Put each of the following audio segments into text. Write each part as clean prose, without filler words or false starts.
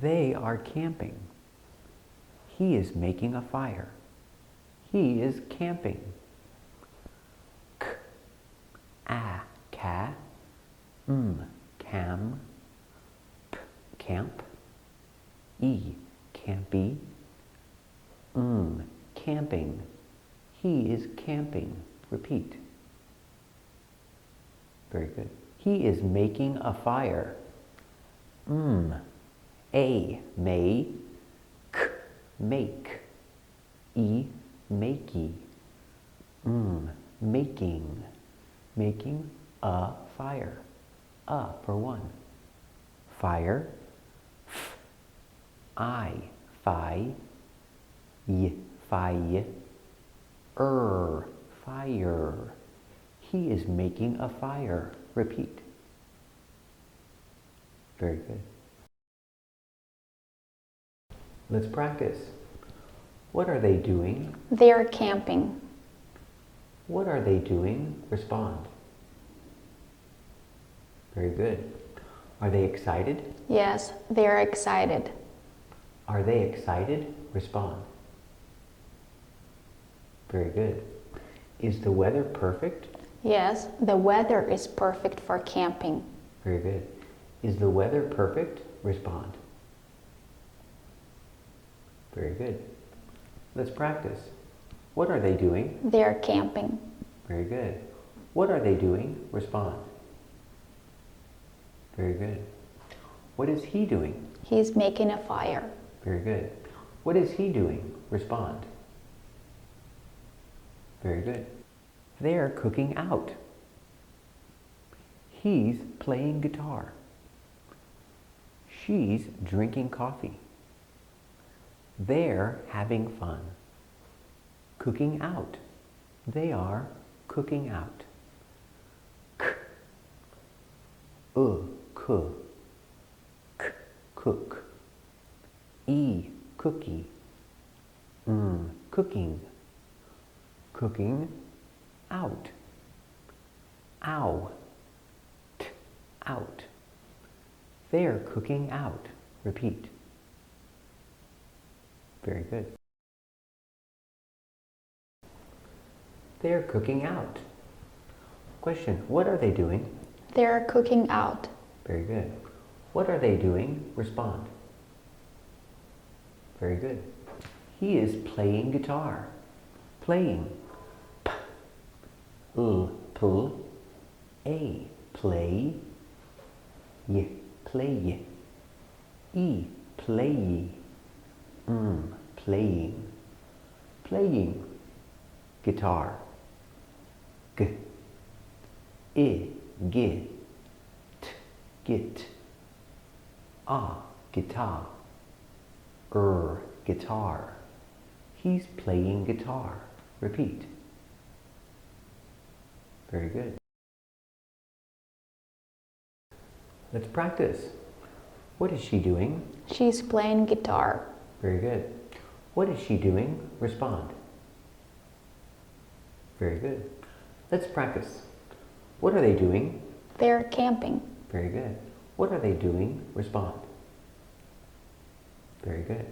They are camping. He is making a fire. He is camping. Cat. Cam. Camp. Campy. Camping. He is camping. Repeat. Very good. He is making a fire. May. Make. Makey. Making. Making a fire. For one. Fire. Fi. Fire. Fire. He is making a fire. Repeat. Very good. Let's practice. What are they doing? They are camping. What are they doing? Respond. Very good. Are they excited? Yes, they are excited. Are they excited? Respond. Very good. Is the weather perfect? Yes, the weather is perfect for camping. Very good. Is the weather perfect? Respond. Very good. Let's practice. What are they doing? They are camping. Very good. What are they doing? Respond. Very good. What is he doing? He's making a fire. Very good. What is he doing? Respond. Very good. They're cooking out. He's playing guitar. She's drinking coffee. They're having fun. Cooking out. They are cooking out. Cook. Cookie. Cooking. Cooking out. Out. They're cooking out. Repeat. Very good. They're cooking out. Question, what are they doing? They are cooking out. Very good. What are they doing? Respond. Very good. He is playing guitar. Playing. Pull. Play. Play. Play. Playing. Playing. Guitar. Get. Guitar. Guitar. He's playing guitar. Repeat. Very good. Let's practice. What is she doing? She's playing guitar. Very good. What is she doing? Respond. Very good. Let's practice. What are they doing? They're camping. Very good. What are they doing? Respond. Very good.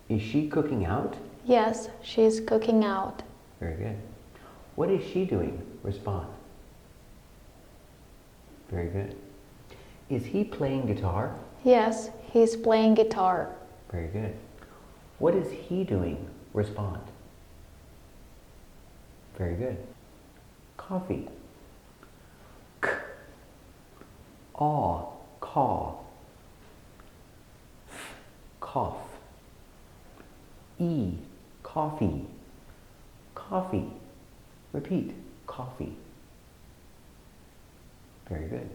Is she cooking out? Yes, she's cooking out. Very good. What is she doing? Respond. Very good. Is he playing guitar? Yes, he's playing guitar. Very good. What is he doing? Respond. Very good. Coffee. Caw. Cough. Coffee. Coffee. Repeat. Coffee. Very good.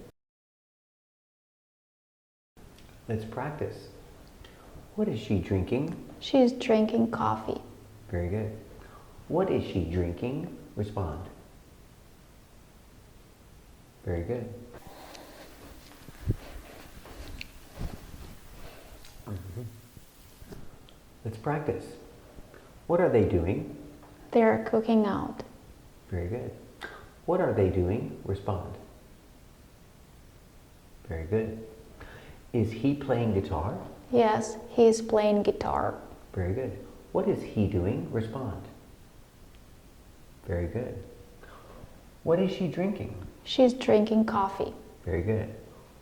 Let's practice. What is she drinking? She's drinking coffee. Very good. What is she drinking? Respond. Very good. Let's practice. What are they doing? They're cooking out. Very good. What are they doing? Respond. Very good. Is he playing guitar? Yes, he is playing guitar. Very good. What is he doing? Respond. Very good. What is she drinking? She's drinking coffee. Very good.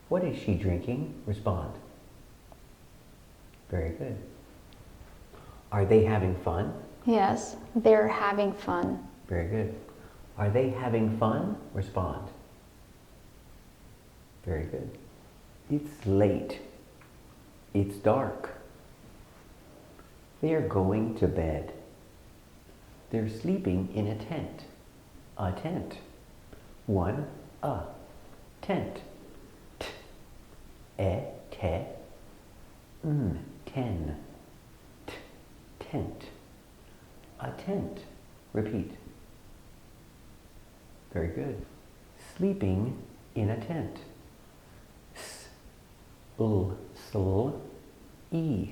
What is she drinking? Respond. Very good. Are they having fun? Yes, they're having fun. Very good. Are they having fun? Respond. Very good. It's late. It's dark. They are going to bed. They're sleeping in a tent. A tent. One, a. Tent. T. E, te. Ten. T. Tent. A tent. Repeat. Very good. Sleeping in a tent. S. L. Sl. E.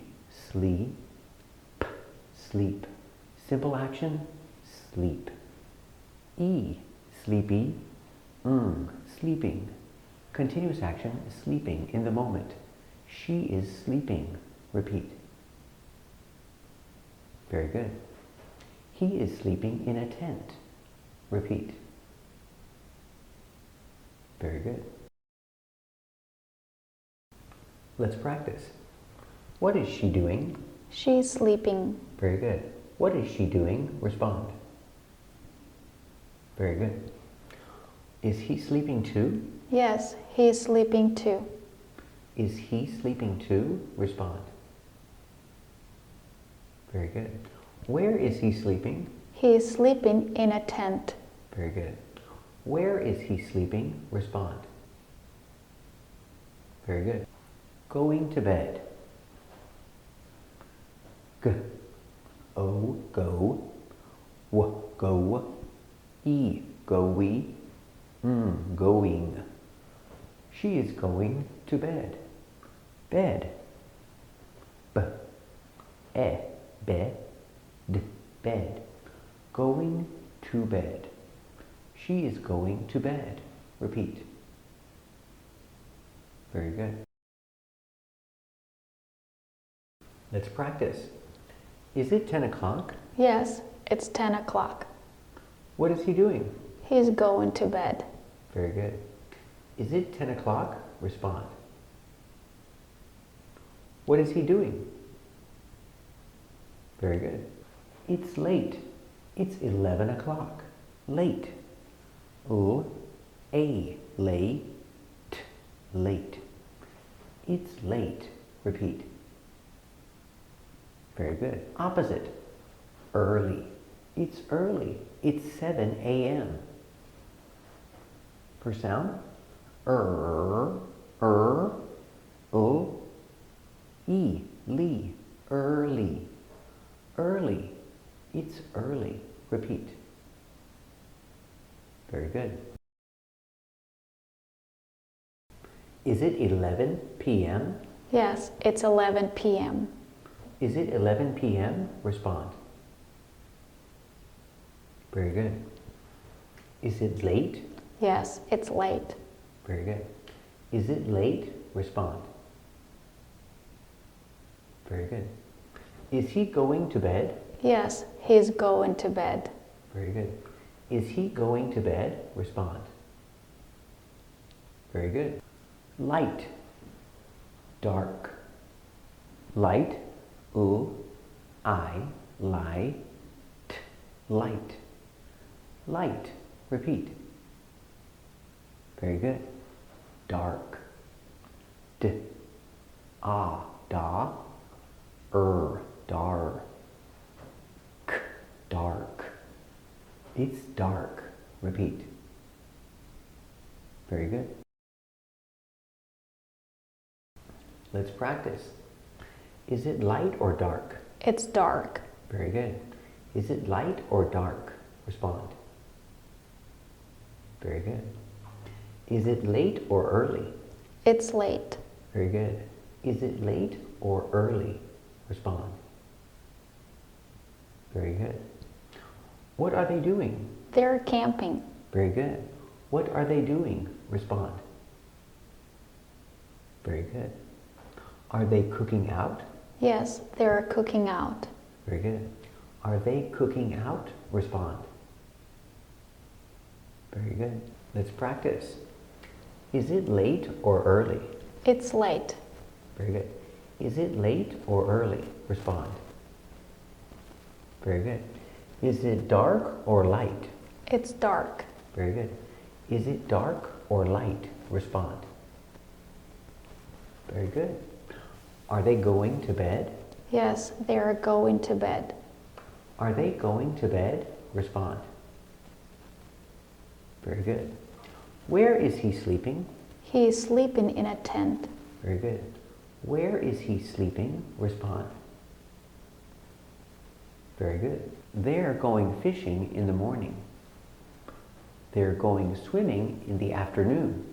Sleep. P. Sleep. Simple action. Sleep. E. Sleepy. Sleeping. Continuous action. Sleeping in the moment. She is sleeping. Repeat. Very good. He is sleeping in a tent. Repeat. Very good. Let's practice. What is she doing? She's sleeping. Very good. What is she doing? Respond. Very good. Is he sleeping too? Yes, he's sleeping too. Is he sleeping too? Respond. Very good. Where is he sleeping? He is sleeping in a tent. Very good. Where is he sleeping? Respond. Very good. Going to bed. G. O. Go. W. Go. E. Go-we. Going. She is going to bed. Bed. B. E. Bed. D. Bed. Going to bed. She is going to bed. Repeat. Very good. Let's practice. Is it 10 o'clock? Yes, it's 10 o'clock. What is he doing? He's going to bed. Very good. Is it 10 o'clock? Respond. What is he doing? Very good. It's late. It's 11 o'clock. Late. L. A. Late. Late. It's late. Repeat. Very good. Opposite. Early. It's early. It's 7 a.m. First sound. O. E. Lee. Early. Early. It's early. Repeat. Very good. Is it 11 p.m.? Yes, it's 11 p.m. Is it 11 p.m.? Respond. Very good. Is it late? Yes, it's late. Very good. Is it late? Respond. Very good. Is he going to bed? Yes, he's going to bed. Very good. Is he going to bed? Respond. Very good. Light. Dark. Light. I. Lie. T. Light. Light. Repeat. Very good. Dark. D. Ah. Da. Dar. K. Dark. It's dark. Repeat. Very good. Let's practice. Is it light or dark? It's dark. Very good. Is it light or dark? Respond. Very good. Is it late or early? It's late. Very good. Is it late or early? Respond. Very good. What are they doing? They're camping. Very good. What are they doing? Respond. Very good. Are they cooking out? Yes, they're cooking out. Very good. Are they cooking out? Respond. Very good. Let's practice. Is it late or early? It's late. Very good. Is it late or early? Respond. Very good. Is it dark or light? It's dark. Very good. Is it dark or light? Respond. Very good. Are they going to bed? Yes, they're going to bed. Are they going to bed? Respond. Very good. Where is he sleeping? He is sleeping in a tent. Very good. Where is he sleeping? Respond. Very good. They're going fishing in the morning. They're going swimming in the afternoon.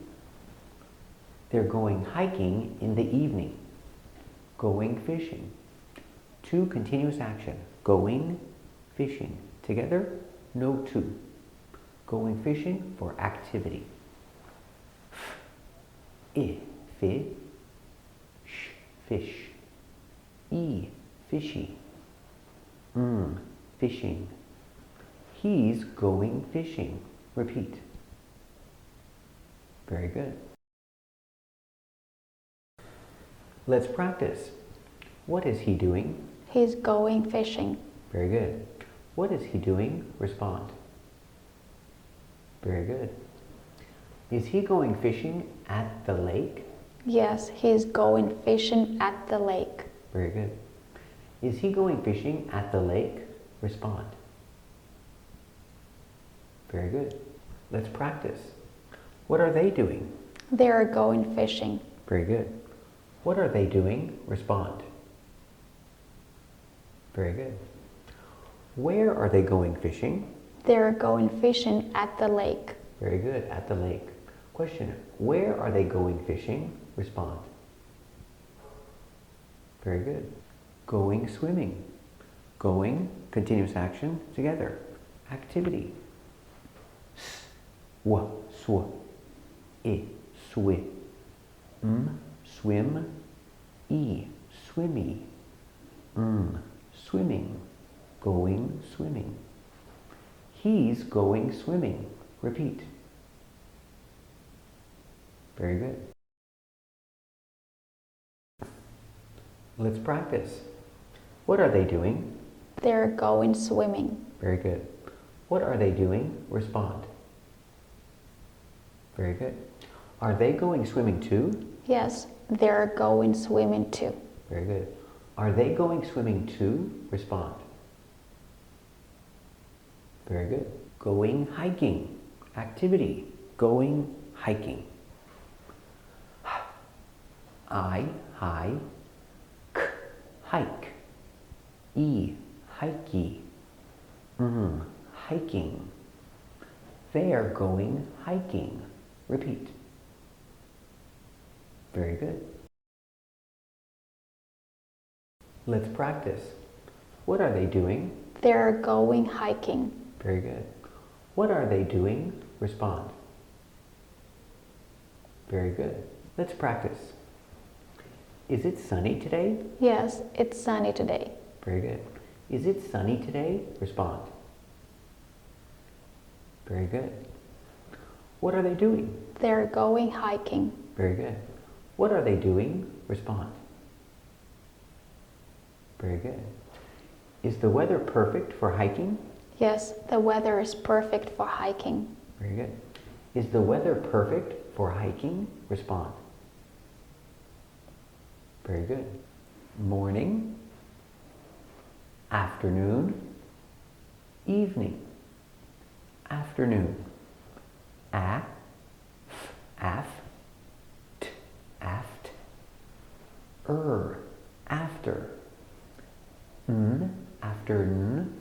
They're going hiking in the evening. Going fishing. Two continuous action. Going fishing. Together, no two. Going fishing for activity. Fish. Fish. Fishy. Fishing. He's going fishing. Repeat. Very good. Let's practice. What is he doing? He's going fishing. Very good. What is he doing? Respond. Very good. Is he going fishing at the lake? Yes, he's going fishing at the lake. Very good. Is he going fishing at the lake? Respond. Very good. Let's practice. What are they doing? They're going fishing. Very good. What are they doing? Respond. Very good. Where are they going fishing? They're going fishing at the lake. Very good. At the lake. Question. Where are they going fishing? Respond. Very good. Going swimming. Going, continuous action, together. Activity. Sw. Swi. Swim. Swimmy. Swimming. Going swimming. He's going swimming. Repeat. Very good. Let's practice. What are they doing? They're going swimming. Very good. What are they doing? Respond. Very good. Are they going swimming too? Yes, they're going swimming too. Very good. Are they going swimming too? Respond. Very good. Going hiking. Activity. Going hiking. Hi, hike. Hikey. Hiking. They're going hiking. Repeat. Very good. Let's practice. What are they doing? They're going hiking. Very good. What are they doing? Respond. Very good. Let's practice. Is it sunny today? Yes, it's sunny today. Very good. Is it sunny today? Respond. Very good. What are they doing? They're going hiking. Very good. What are they doing? Respond. Very good. Is the weather perfect for hiking? Yes, the weather is perfect for hiking. Very good. Is the weather perfect for hiking? Respond. Very good. Morning, afternoon, evening. Afternoon. Aft, aft. After. Afternoon. Afternoon.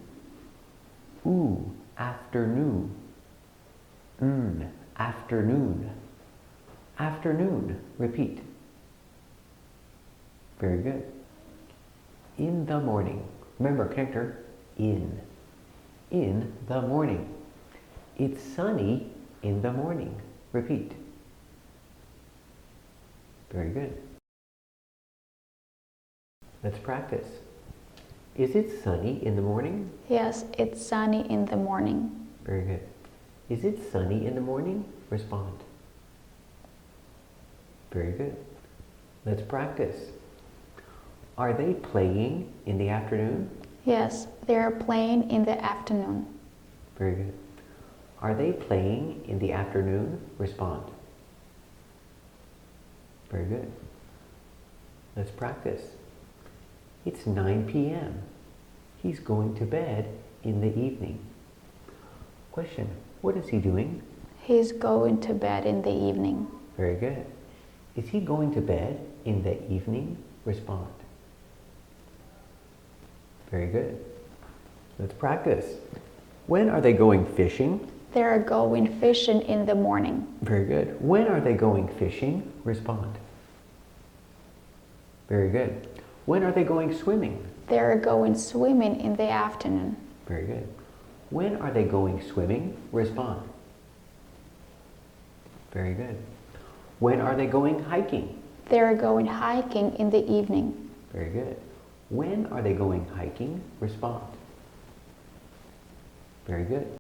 Afternoon. Afternoon. Repeat. Very good. In the morning. Remember, connector, in. In the morning. It's sunny in the morning. Repeat. Very good. Let's practice. Is it sunny in the morning? Yes, it's sunny in the morning. Very good. Is it sunny in the morning? Respond. Very good. Let's practice. Are they playing in the afternoon? Yes, they are playing in the afternoon. Very good. Are they playing in the afternoon? Respond. Very good. Let's practice. It's 9 p.m. He's going to bed in the evening. Question. What is he doing? He's going to bed in the evening. Very good. Is he going to bed in the evening? Respond. Very good. Let's practice. When are they going fishing? They are going fishing in the morning. Very good. When are they going fishing? Respond. Very good. When are they going swimming? They are going swimming in the afternoon. Very good. When are they going swimming? Respond. Very good. When are they going hiking? They are going hiking in the evening. Very good. When are they going hiking? Respond. Very good.